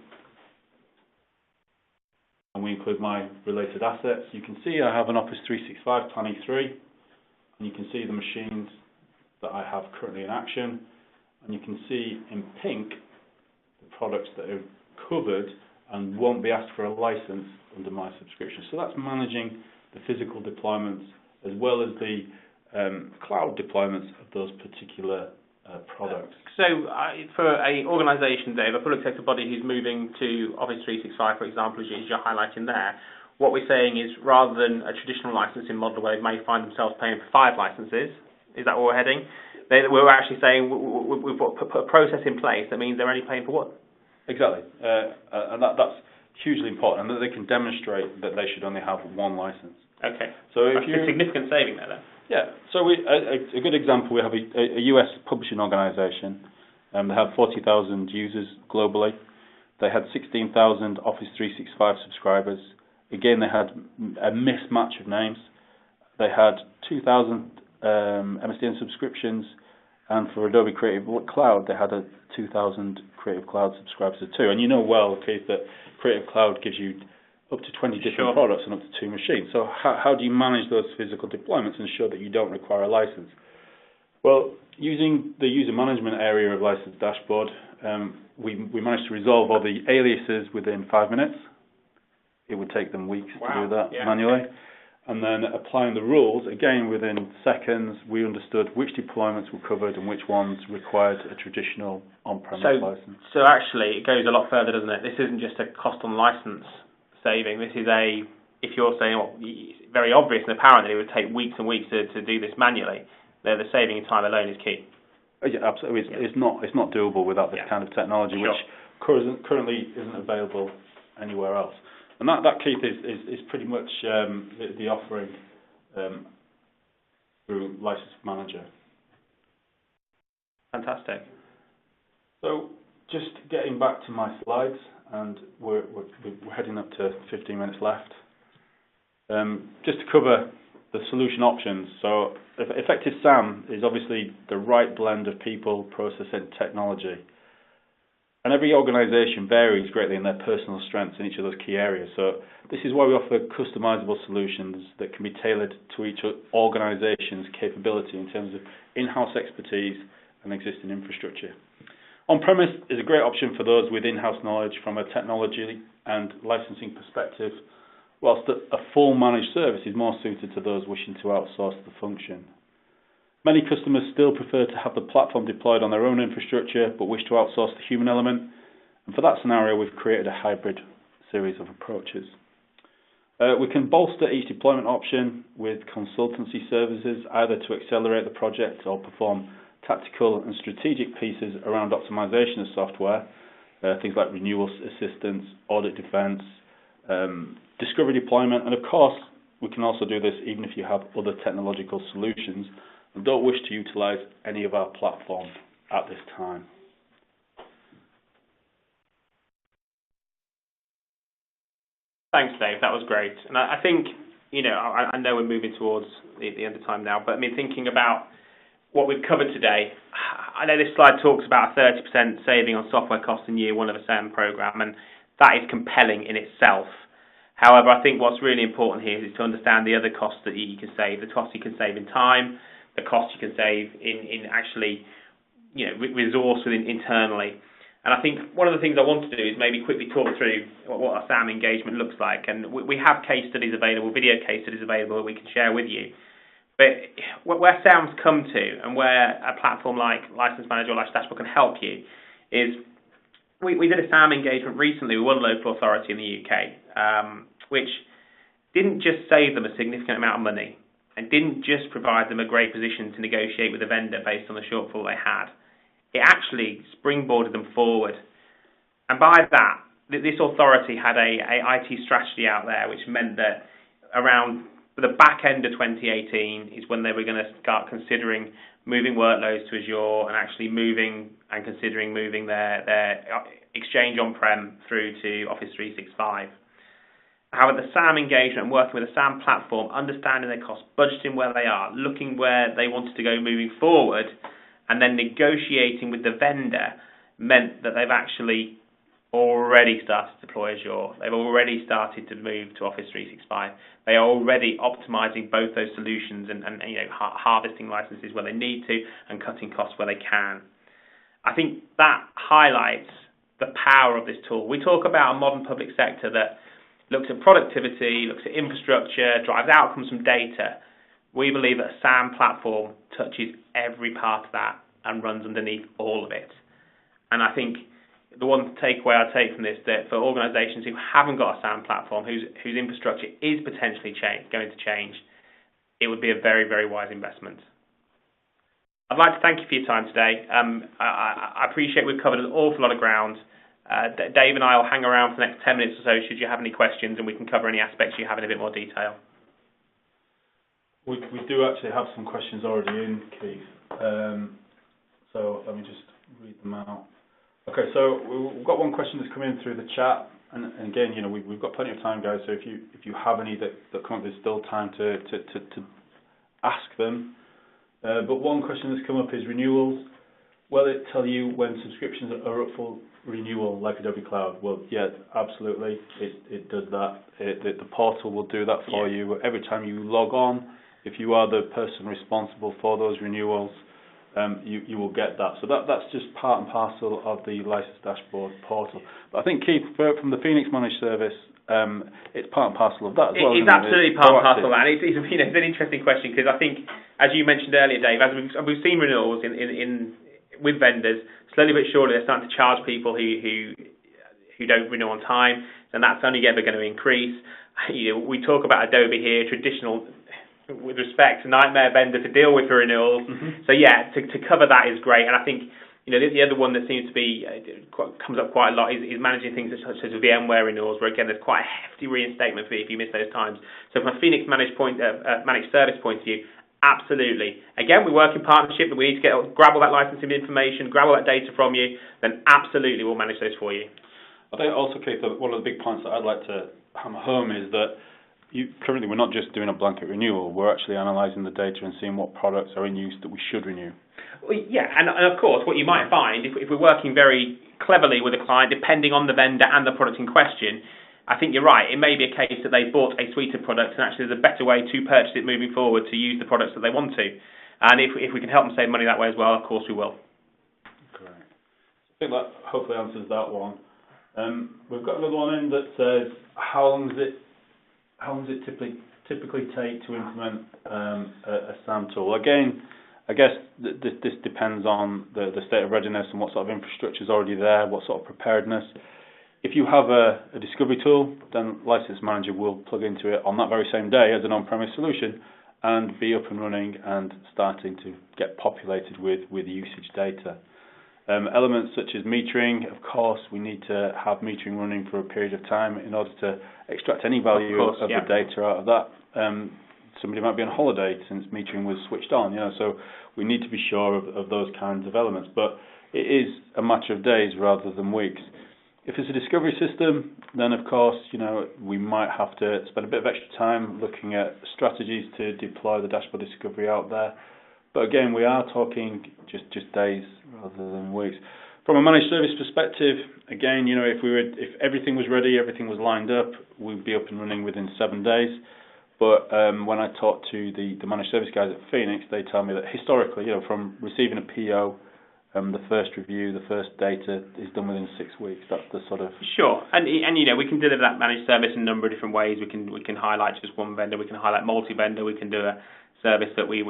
and we include my related assets, you can see I have an Office 365 Plan E3, and you can see the machines that I have currently in action, and you can see in pink the products that are covered and won't be asked for a license under my subscription. So that's managing the physical deployments as well as the cloud deployments of those particular products. So for an organisation, Dave, a public sector body who's moving to Office 365, for example, as you're highlighting there, what we're saying is rather than a traditional licensing model where they may find themselves paying for 5 licenses, is that where we're heading? We're actually saying we've put a process in place that means they're only paying for 1. Exactly, and that's hugely important, and that they can demonstrate that they should only have 1 license. Okay, so that's a significant saving there then. Yeah, so a good example, we have a US publishing organisation. They have 40,000 users globally. They had 16,000 Office 365 subscribers. Again, they had a mismatch of names. They had 2,000 MSDN subscriptions, and for Adobe Creative Cloud, they had 2,000 Creative Cloud subscribers too. And you know well, Keith, that Creative Cloud gives you up to 20 different products and up to 2 machines. So how do you manage those physical deployments and ensure that you don't require a license? Well, using the user management area of License Dashboard, we managed to resolve all the aliases within 5 minutes. It would take them weeks to do that manually. Okay. And then applying the rules, again within seconds, we understood which deployments were covered and which ones required a traditional on-premise license. So actually, it goes a lot further, doesn't it? This isn't just a cost on license saving. This is if you're saying, well, it's very obvious and apparent that it would take weeks and weeks to do this manually, the saving in time alone is key. Yeah, absolutely. It's not doable without this kind of technology, which currently isn't available anywhere else. And that Keith, is pretty much the offering through License Manager. Fantastic. So just getting back to my slides, and we're heading up to 15 minutes left. Just to cover the solution options. So Effective SAM is obviously the right blend of people, process and technology. And every organisation varies greatly in their personal strengths in each of those key areas. So this is why we offer customisable solutions that can be tailored to each organisation's capability in terms of in-house expertise and existing infrastructure. On-premise is a great option for those with in-house knowledge from a technology and licensing perspective, whilst a full managed service is more suited to those wishing to outsource the function. Many customers still prefer to have the platform deployed on their own infrastructure but wish to outsource the human element, and for that scenario we've created a hybrid series of approaches. We can bolster each deployment option with consultancy services, either to accelerate the project or perform tactical and strategic pieces around optimization of software, things like renewal assistance, audit defense, discovery deployment, and of course we can also do this even if you have other technological solutions and don't wish to utilize any of our platform at this time. Thanks, Dave. That was great. And I think, I know we're moving towards the end of time now, but I mean, thinking about what we've covered today, I know this slide talks about a 30% saving on software costs in year one of a SAM program, and that is compelling in itself. However, I think what's really important here is to understand the other costs that you can save, the costs you can save in time, the costs you can save in actually, resource internally. And I think one of the things I want to do is maybe quickly talk through what a SAM engagement looks like. And we have case studies available, video case studies available that we can share with you. But where SAMs come to and where a platform like License Manager or License Dashboard can help you is we did a SAM engagement recently with one local authority in the UK, which didn't just save them a significant amount of money and didn't just provide them a great position to negotiate with a vendor based on the shortfall they had. It actually springboarded them forward. And by that, this authority had a IT strategy out there, which meant that around the back end of 2018 is when they were going to start considering moving workloads to Azure and actually considering moving their Exchange on-prem through to Office 365. However, the SAM engagement and working with a SAM platform, understanding their costs, budgeting where they are, looking where they wanted to go moving forward, and then negotiating with the vendor meant that they've actually already started to deploy Azure. They've already started to move to Office 365. They are already optimizing both those solutions and harvesting licenses where they need to and cutting costs where they can. I think that highlights the power of this tool. We talk about a modern public sector that looks at productivity, looks at infrastructure, drives outcomes from data. We believe that a SAM platform touches every part of that and runs underneath all of it. And I think the one takeaway I take from this, that for organisations who haven't got a SAM platform, whose infrastructure is potentially going to change, it would be a very, very wise investment. I'd like to thank you for your time today. I appreciate we've covered an awful lot of ground. Dave and I will hang around for the next 10 minutes or so should you have any questions, and we can cover any aspects you have in a bit more detail. We do actually have some questions already in, Keith. So let me just read them out. Okay, so we've got one question that's come in through the chat, and again, we've got plenty of time, guys. So if you have any that come up, there's still time to ask them. But one question that's come up is renewals. Will it tell you when subscriptions are up for renewal, like Adobe Cloud? Well, yeah, absolutely. It does that. The portal will do that for you every time you log on. If you are the person responsible for those renewals, you will get that. So that's just part and parcel of the License Dashboard portal. But I think, Keith, from the Phoenix Managed Service, it's part and parcel of that as well. It's absolutely part and parcel of that. It's an interesting question because I think, as you mentioned earlier, Dave, as we've seen renewals with vendors, slowly but surely they're starting to charge people who don't renew on time, and that's only ever going to increase. We talk about Adobe here, traditional, with respect, nightmare vendor to deal with for renewals. Mm-hmm. So yeah, to cover that is great. And I think the other one that seems to be comes up quite a lot is managing things such as VMware renewals, where again there's quite a hefty reinstatement fee if you miss those times. So from a Phoenix managed service point of view, absolutely. Again, we work in partnership, and we need to grab all that licensing information, grab all that data from you. Then absolutely we'll manage those for you. I think also, Keith, one of the big points that I'd like to hammer home is that currently we're not just doing a blanket renewal, we're actually analysing the data and seeing what products are in use that we should renew. Well, yeah, and of course, what you might find, if we're working very cleverly with a client, depending on the vendor and the product in question, I think you're right. It may be a case that they bought a suite of products and actually there's a better way to purchase it moving forward to use the products that they want to. And if we can help them save money that way as well, of course we will. Great. I think that hopefully answers that one. We've got another one in that says, how long does it typically take to implement a SAM tool? Again, I guess this depends on the state of readiness and what sort of infrastructure is already there, what sort of preparedness. If you have a discovery tool, then License Manager will plug into it on that very same day as an on-premise solution and be up and running and starting to get populated with usage data. Elements such as metering, of course, we need to have metering running for a period of time in order to extract any value of the data out of that. Somebody might be on holiday since metering was switched on, so we need to be sure of those kinds of elements. But it is a matter of days rather than weeks. If it's a discovery system, then of course, we might have to spend a bit of extra time looking at strategies to deploy the dashboard discovery out there. But again, we are talking just days rather than weeks. From a managed service perspective, again, if everything was ready, everything was lined up, we'd be up and running within 7 days. But when I talk to the managed service guys at Phoenix, they tell me that historically, from receiving a PO, the first review, the first data is done within 6 weeks. That's the sort of... Sure, and we can deliver that managed service in a number of different ways. We can highlight just one vendor, we can highlight multi-vendor, we can do a service that we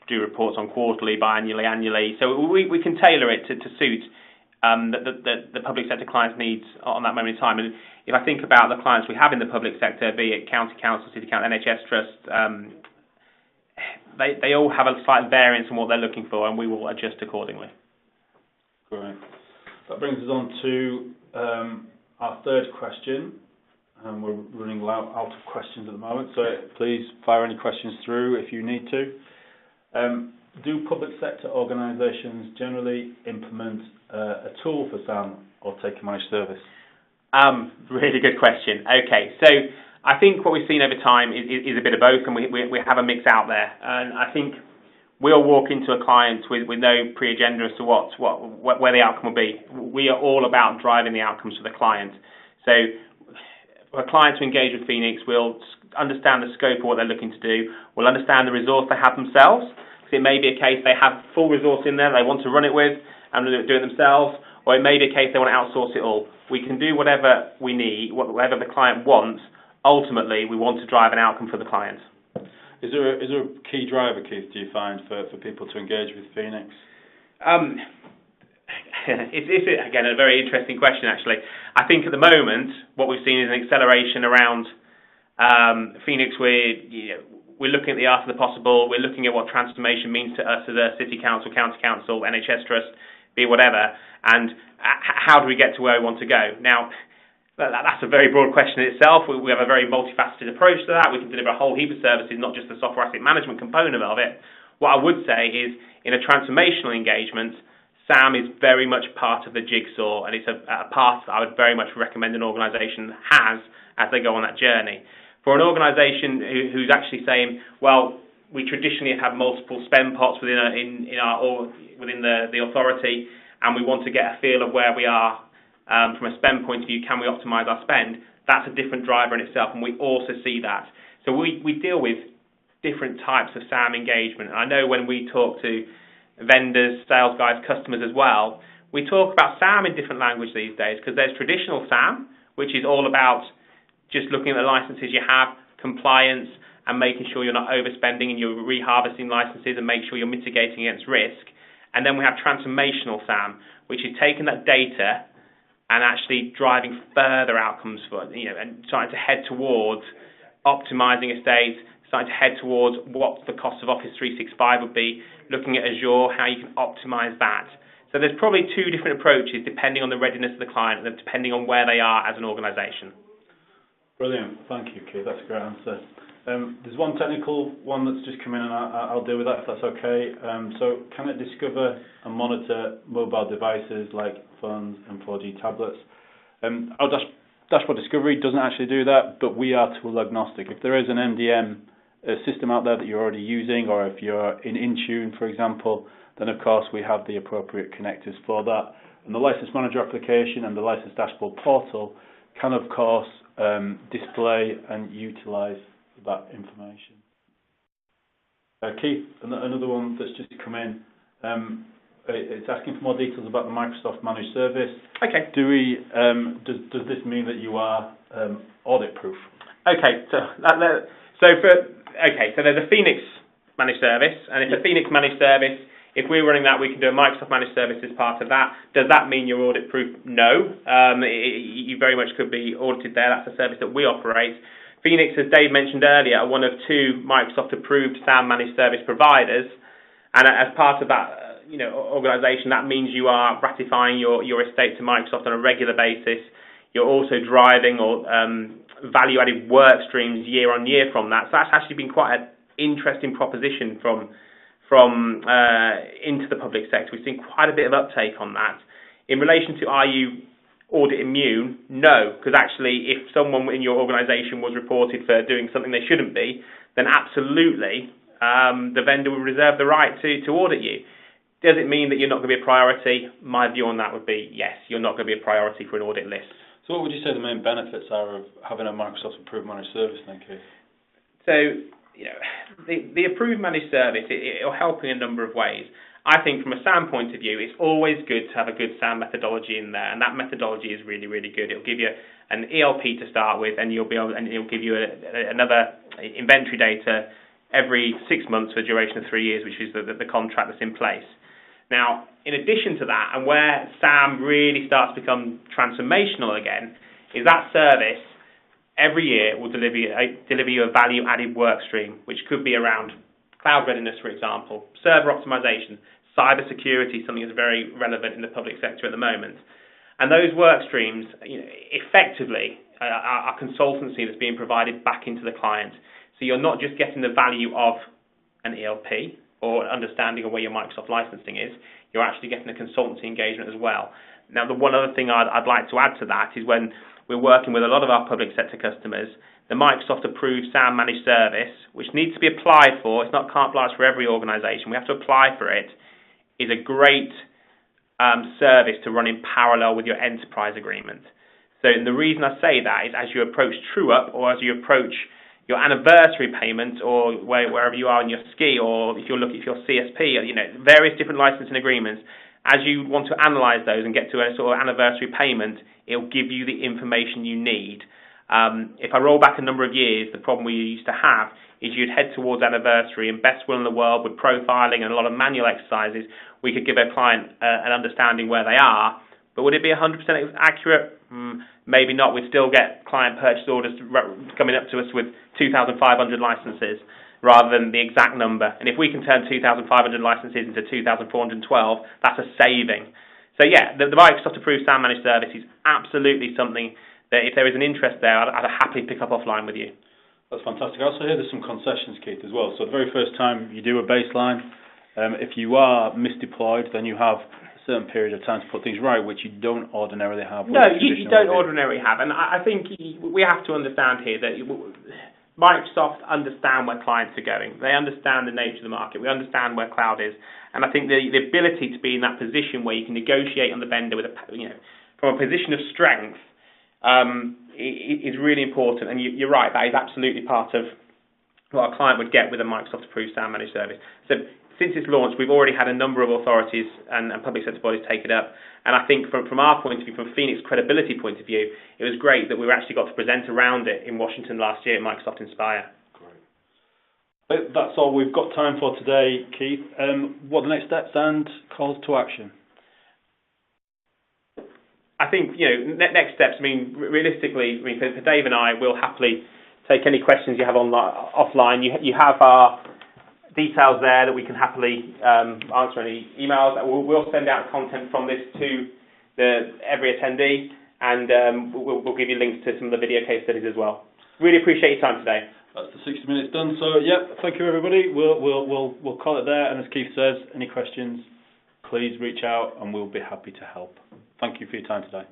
do reports on quarterly, biannually, annually. So we can tailor it to suit the public sector clients' needs on that moment in time. And if I think about the clients we have in the public sector, be it county council, city council, NHS trust, they all have a slight variance in what they're looking for, and we will adjust accordingly. Great. That brings us on to our third question. We're running out of questions at the moment, so please fire any questions through if you need to. Do public sector organisations generally implement a tool for SAM or take a managed service? Really good question. Okay, so I think what we've seen over time is a bit of both, and we have a mix out there. And I think we'll walk into a client with no pre-agenda as to where the outcome will be. We are all about driving the outcomes for the client. So for a client to engage with Phoenix, we'll understand the scope of what they're looking to do. We'll understand the resource they have themselves. Because it may be a case they have full resource in there they want to run it with and do it themselves, or it may be a case they want to outsource it all. We can do whatever we need, whatever the client wants. Ultimately, we want to drive an outcome for the client. Is there a key driver, Keith, do you find, for people to engage with Phoenix? It's again, a very interesting question, actually. I think at the moment, what we've seen is an acceleration around Phoenix. We're looking at the art of the possible. We're looking at what transformation means to us as a city council, county council, NHS trust, be it whatever, and how do we get to where we want to go? Now, that's a very broad question in itself. We have a very multifaceted approach to that. We can deliver a whole heap of services, not just the software asset management component of it. What I would say is, in a transformational engagement, SAM is very much part of the jigsaw, and it's a path that I would very much recommend an organisation has as they go on that journey. For an organisation who's actually saying, well, we traditionally have multiple spend pots within the authority, and we want to get a feel of where we are from a spend point of view, can we optimise our spend? That's a different driver in itself, and we also see that. So we deal with different types of SAM engagement. And I know when we talk to vendors, sales guys, customers as well, we talk about SAM in different language these days, because there's traditional SAM, which is all about just looking at the licenses you have, compliance, and making sure you're not overspending and you're reharvesting licenses and make sure you're mitigating against risk. And then we have transformational SAM, which is taking that data and actually driving further outcomes and starting to head towards optimizing estates, starting to head towards what the cost of Office 365 would be, looking at Azure, how you can optimize that. So there's probably two different approaches depending on the readiness of the client and depending on where they are as an organisation. Brilliant. Thank you, Keith. That's a great answer. There's one technical one that's just come in, and I'll deal with that if that's okay. So can it discover and monitor mobile devices like phones and 4G tablets? Our Dashboard Discovery doesn't actually do that, but we are tool agnostic. If there is an MDM system out there that you're already using, or if you're in Intune, for example, then of course we have the appropriate connectors for that. And the License Manager application and the License Dashboard portal can of course display and utilise that information. Keith, another one that's just come in. It's asking for more details about the Microsoft Managed Service. Okay. Does this mean that you are audit proof? Okay. So there's a Phoenix Managed Service, and if a Phoenix Managed Service, if we're running that, we can do a Microsoft Managed Service as part of that. Does that mean you're audit proof? No. You very much could be audited there. That's a service that we operate. Phoenix, as Dave mentioned earlier, are one of 2 Microsoft-approved SAM Managed Service providers, and as part of that, organisation, that means you are ratifying your estate to Microsoft on a regular basis. You're also driving or value-added work streams year on year from that. So that's actually been quite an interesting proposition from into the public sector. We've seen quite a bit of uptake on that. In relation to are you audit immune? No, because actually if someone in your organisation was reported for doing something they shouldn't be, then absolutely the vendor will reserve the right to audit you. Does it mean that you're not going to be a priority? My view on that would be yes, you're not going to be a priority for an audit list. So what would you say the main benefits are of having a Microsoft Approved Managed Service then, Keith? So, the Approved Managed Service, it'll help in a number of ways. I think from a SAM point of view, it's always good to have a good SAM methodology in there, and that methodology is really, really good. It'll give you an ELP to start with, and it'll give you another inventory data every 6 months for a duration of 3 years, which is the contract that's in place. Now, in addition to that, and where SAM really starts to become transformational again, is that service every year will deliver you a value-added work stream, which could be around cloud readiness, for example, server optimization, cyber security, something that's very relevant in the public sector at the moment. And those work streams, effectively, are consultancy that's being provided back into the client. So you're not just getting the value of an ELP or an understanding of where your Microsoft licensing is, you're actually getting a consultancy engagement as well. Now, the one other thing I'd like to add to that is when we're working with a lot of our public sector customers, the Microsoft approved SAM Managed Service, which needs to be applied for, it's not carte blanche for every organisation, we have to apply for it, is a great service to run in parallel with your enterprise agreement. So the reason I say that is as you approach TrueUp or as you approach your anniversary payment or wherever you are in your ski, or if you look at your CSP, various different licensing agreements, as you want to analyse those and get to a sort of anniversary payment, it'll give you the information you need. If I roll back a number of years, the problem we used to have is you'd head towards anniversary and best will in the world with profiling and a lot of manual exercises, we could give a client an understanding where they are, but would it be 100% accurate? Maybe not. We'd still get client purchase orders coming up to us with 2,500 licenses rather than the exact number. And if we can turn 2,500 licenses into 2,412, that's a saving. So yeah, the Microsoft Approved SAM Managed Service is absolutely something that if there is an interest there, I'd happily pick up offline with you. That's fantastic. I also hear there's some concessions, Keith, as well. So the very first time you do a baseline, if you are misdeployed, then you have a certain period of time to put things right, which you don't ordinarily have. No, you don't ordinarily have. And I think we have to understand here that Microsoft understand where clients are going. They understand the nature of the market. We understand where cloud is. And I think the ability to be in that position where you can negotiate on the vendor with from a position of strength is really important. And you're right, that is absolutely part of what a client would get with a Microsoft Approved SAM Managed Service. So since its launch, we've already had a number of authorities and public sector bodies take it up. And I think from our point of view, from Phoenix credibility point of view, it was great that we actually got to present around it in Washington last year at Microsoft Inspire. Great. That's all we've got time for today, Keith. What are the next steps and calls to action? I think, next steps, realistically, for Dave and I, we'll happily take any questions you have offline. You have our details there that we can happily answer any emails. We'll send out content from this to every attendee, and we'll give you links to some of the video case studies as well. Really appreciate your time today. That's the 60 minutes done. So, thank you, everybody. We'll call it there. And as Keith says, any questions, please reach out, and we'll be happy to help. Thank you for your time today.